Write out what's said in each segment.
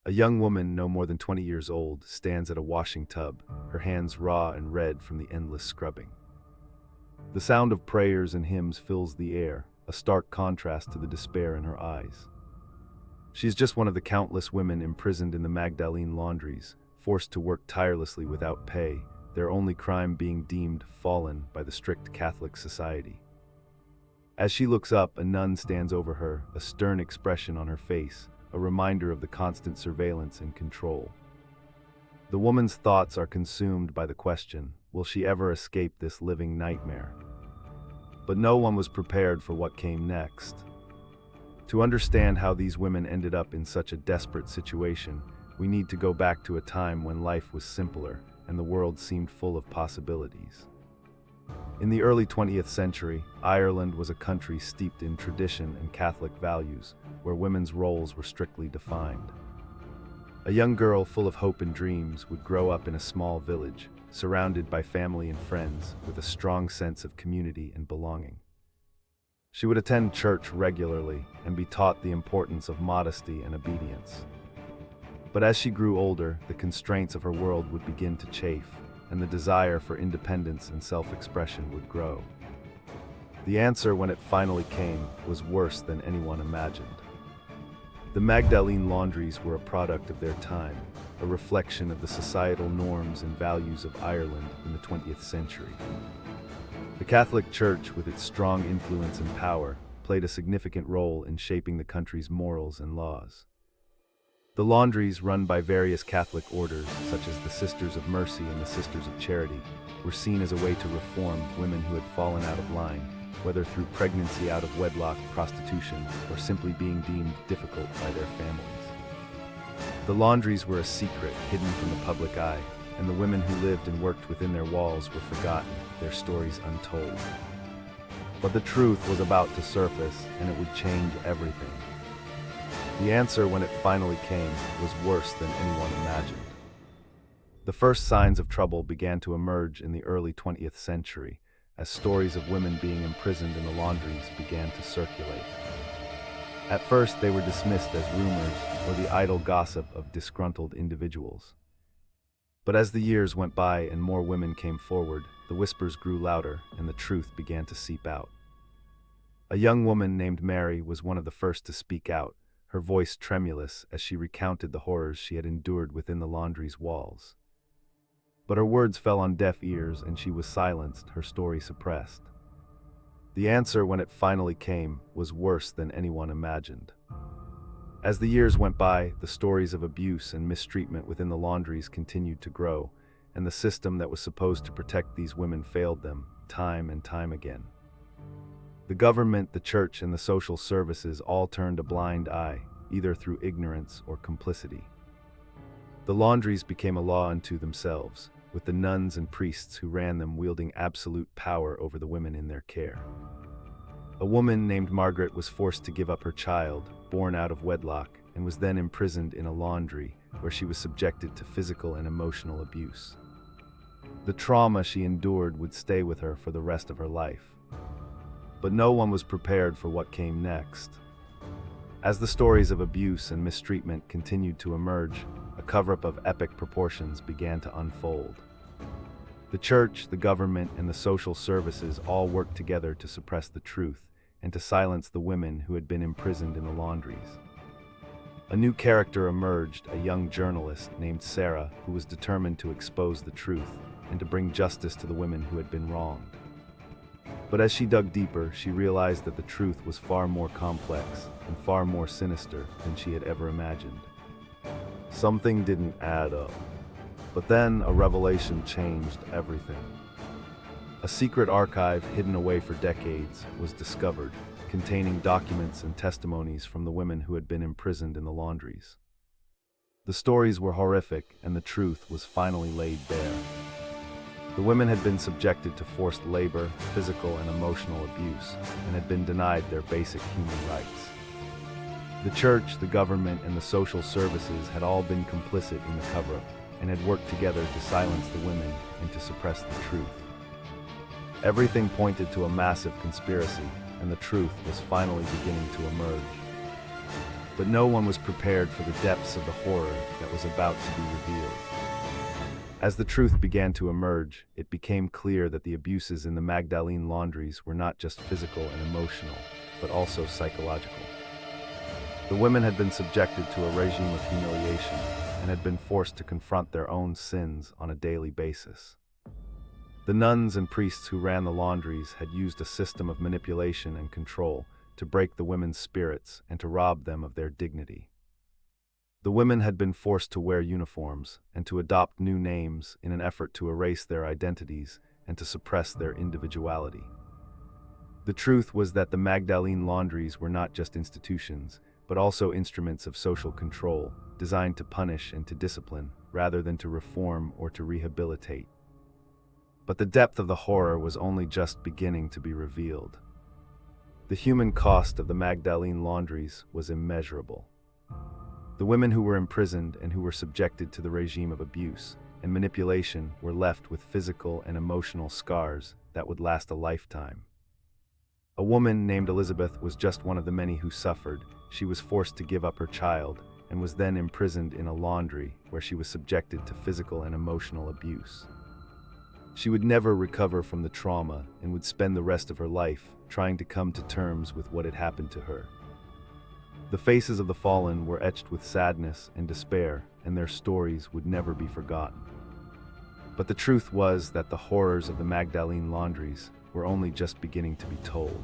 A young woman, no more than 20 years old, stands at a washing tub, her hands raw and red from the endless scrubbing. The sound of prayers and hymns fills the air, a stark contrast to the despair in her eyes. She's just one of the countless women imprisoned in the Magdalene Laundries, forced to work tirelessly without pay, their only crime being deemed fallen by the strict Catholic society. As she looks up, a nun stands over her, a stern expression on her face, a reminder of the constant surveillance and control. The woman's thoughts are consumed by the question, will she ever escape this living nightmare? But no one was prepared for what came next. To understand how these women ended up in such a desperate situation, we need to go back to a time when life was simpler and the world seemed full of possibilities. In the early 20th century, Ireland was a country steeped in tradition and Catholic values, where women's roles were strictly defined. A young girl full of hope and dreams would grow up in a small village, surrounded by family and friends, with a strong sense of community and belonging. She would attend church regularly and be taught the importance of modesty and obedience. But as she grew older, the constraints of her world would begin to chafe, and the desire for independence and self-expression would grow. The answer, when it finally came, was worse than anyone imagined. The Magdalene Laundries were a product of their time, a reflection of the societal norms and values of Ireland in the 20th century. The Catholic Church, with its strong influence and power, played a significant role in shaping the country's morals and laws. The laundries, run by various Catholic orders, such as the Sisters of Mercy and the Sisters of Charity, were seen as a way to reform women who had fallen out of line, whether through pregnancy out of wedlock, prostitution, or simply being deemed difficult by their families. The laundries were a secret, hidden from the public eye, and the women who lived and worked within their walls were forgotten, their stories untold. But the truth was about to surface, and it would change everything. The answer, when it finally came, was worse than anyone imagined. The first signs of trouble began to emerge in the early 20th century, as stories of women being imprisoned in the laundries began to circulate. At first, they were dismissed as rumors or the idle gossip of disgruntled individuals. But as the years went by and more women came forward, the whispers grew louder and the truth began to seep out. A young woman named Mary was one of the first to speak out, her voice tremulous as she recounted the horrors she had endured within the laundry's walls. But her words fell on deaf ears and she was silenced, her story suppressed. The answer, when it finally came, was worse than anyone imagined. As the years went by, the stories of abuse and mistreatment within the laundries continued to grow, and the system that was supposed to protect these women failed them, time and time again. The government, the church, and the social services all turned a blind eye, either through ignorance or complicity. The laundries became a law unto themselves, with the nuns and priests who ran them wielding absolute power over the women in their care. A woman named Margaret was forced to give up her child, born out of wedlock, and was then imprisoned in a laundry, where she was subjected to physical and emotional abuse. The trauma she endured would stay with her for the rest of her life. But no one was prepared for what came next. As the stories of abuse and mistreatment continued to emerge, a cover-up of epic proportions began to unfold. The church, the government, and the social services all worked together to suppress the truth and to silence the women who had been imprisoned in the laundries. A new character emerged, a young journalist named Sarah, who was determined to expose the truth and to bring justice to the women who had been wronged. But as she dug deeper, she realized that the truth was far more complex and far more sinister than she had ever imagined. Something didn't add up. But then a revelation changed everything. A secret archive hidden away for decades was discovered, containing documents and testimonies from the women who had been imprisoned in the laundries. The stories were horrific, and the truth was finally laid bare. The women had been subjected to forced labor, physical and emotional abuse, and had been denied their basic human rights. The church, the government, and the social services had all been complicit in the cover-up, and had worked together to silence the women and to suppress the truth. Everything pointed to a massive conspiracy, and the truth was finally beginning to emerge. But no one was prepared for the depths of the horror that was about to be revealed. As the truth began to emerge, it became clear that the abuses in the Magdalene Laundries were not just physical and emotional, but also psychological. The women had been subjected to a regime of humiliation and had been forced to confront their own sins on a daily basis. The nuns and priests who ran the laundries had used a system of manipulation and control to break the women's spirits and to rob them of their dignity. The women had been forced to wear uniforms and to adopt new names in an effort to erase their identities and to suppress their individuality. The truth was that the Magdalene Laundries were not just institutions, but also instruments of social control, designed to punish and to discipline, rather than to reform or to rehabilitate. But the depth of the horror was only just beginning to be revealed. The human cost of the Magdalene Laundries was immeasurable. The women who were imprisoned and who were subjected to the regime of abuse and manipulation were left with physical and emotional scars that would last a lifetime. A woman named Elizabeth was just one of the many who suffered. She was forced to give up her child and was then imprisoned in a laundry where she was subjected to physical and emotional abuse. She would never recover from the trauma and would spend the rest of her life trying to come to terms with what had happened to her. The faces of the fallen were etched with sadness and despair, and their stories would never be forgotten. But the truth was that the horrors of the Magdalene Laundries were only just beginning to be told.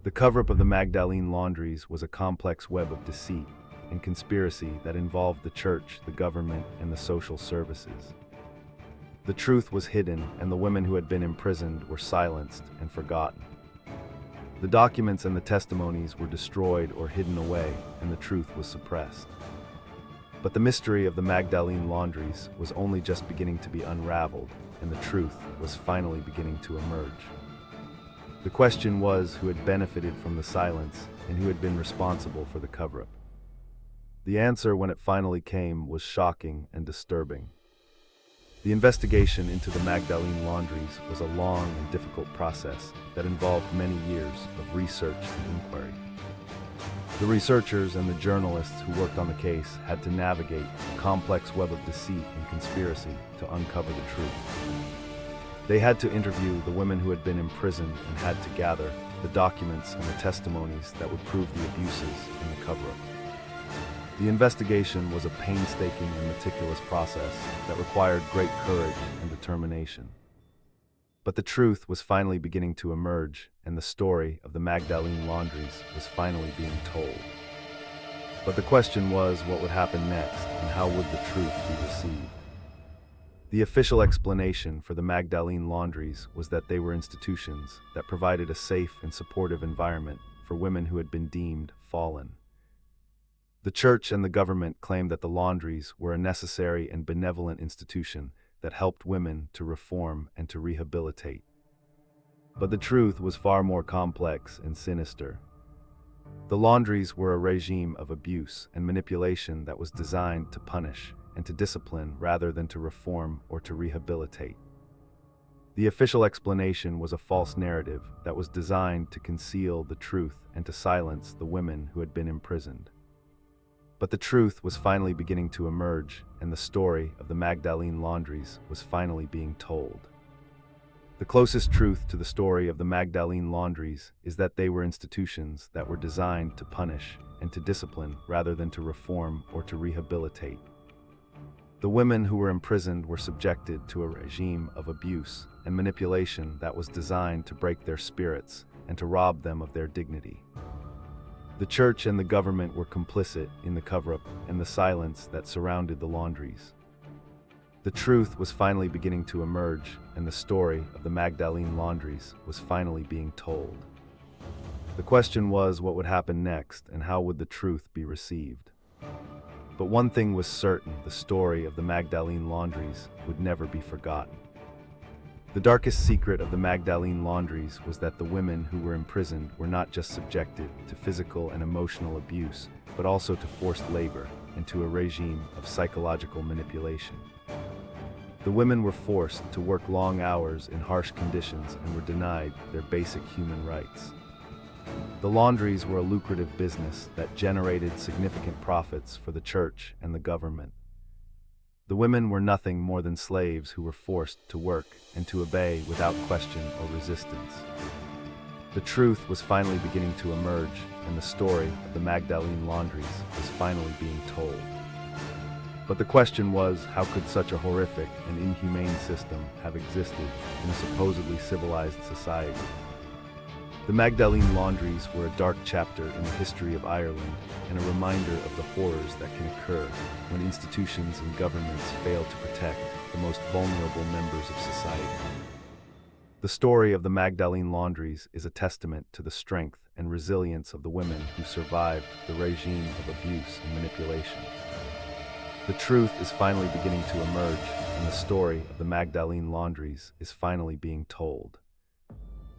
The cover-up of the Magdalene Laundries was a complex web of deceit and conspiracy that involved the church, the government, and the social services. The truth was hidden, and the women who had been imprisoned were silenced and forgotten. The documents and the testimonies were destroyed or hidden away, and the truth was suppressed. But the mystery of the Magdalene Laundries was only just beginning to be unraveled, and the truth was finally beginning to emerge. The question was who had benefited from the silence and who had been responsible for the cover-up. The answer, when it finally came, was shocking and disturbing. The investigation into the Magdalene Laundries was a long and difficult process that involved many years of research and inquiry. The researchers and the journalists who worked on the case had to navigate a complex web of deceit and conspiracy to uncover the truth. They had to interview the women who had been imprisoned and had to gather the documents and the testimonies that would prove the abuses in the cover-up. The investigation was a painstaking and meticulous process that required great courage and determination. But the truth was finally beginning to emerge, and the story of the Magdalene Laundries was finally being told. But the question was what would happen next, and how would the truth be received? The official explanation for the Magdalene Laundries was that they were institutions that provided a safe and supportive environment for women who had been deemed fallen. The church and the government claimed that the laundries were a necessary and benevolent institution that helped women to reform and to rehabilitate. But the truth was far more complex and sinister. The laundries were a regime of abuse and manipulation that was designed to punish and to discipline rather than to reform or to rehabilitate. The official explanation was a false narrative that was designed to conceal the truth and to silence the women who had been imprisoned. But the truth was finally beginning to emerge, and the story of the Magdalene Laundries was finally being told. The closest truth to the story of the Magdalene Laundries is that they were institutions that were designed to punish and to discipline rather than to reform or to rehabilitate. The women who were imprisoned were subjected to a regime of abuse and manipulation that was designed to break their spirits and to rob them of their dignity. The church and the government were complicit in the cover-up and the silence that surrounded the laundries. The truth was finally beginning to emerge, and the story of the Magdalene Laundries was finally being told. The question was what would happen next, and how would the truth be received? But one thing was certain: the story of the Magdalene Laundries would never be forgotten. The darkest secret of the Magdalene Laundries was that the women who were imprisoned were not just subjected to physical and emotional abuse, but also to forced labor and to a regime of psychological manipulation. The women were forced to work long hours in harsh conditions and were denied their basic human rights. The laundries were a lucrative business that generated significant profits for the church and the government. The women were nothing more than slaves who were forced to work and to obey without question or resistance. The truth was finally beginning to emerge, and the story of the Magdalene Laundries was finally being told. But the question was, how could such a horrific and inhumane system have existed in a supposedly civilized society? The Magdalene Laundries were a dark chapter in the history of Ireland and a reminder of the horrors that can occur when institutions and governments fail to protect the most vulnerable members of society. The story of the Magdalene Laundries is a testament to the strength and resilience of the women who survived the regime of abuse and manipulation. The truth is finally beginning to emerge, and the story of the Magdalene Laundries is finally being told.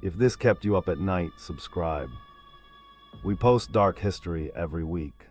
If this kept you up at night, subscribe. We post dark history every week.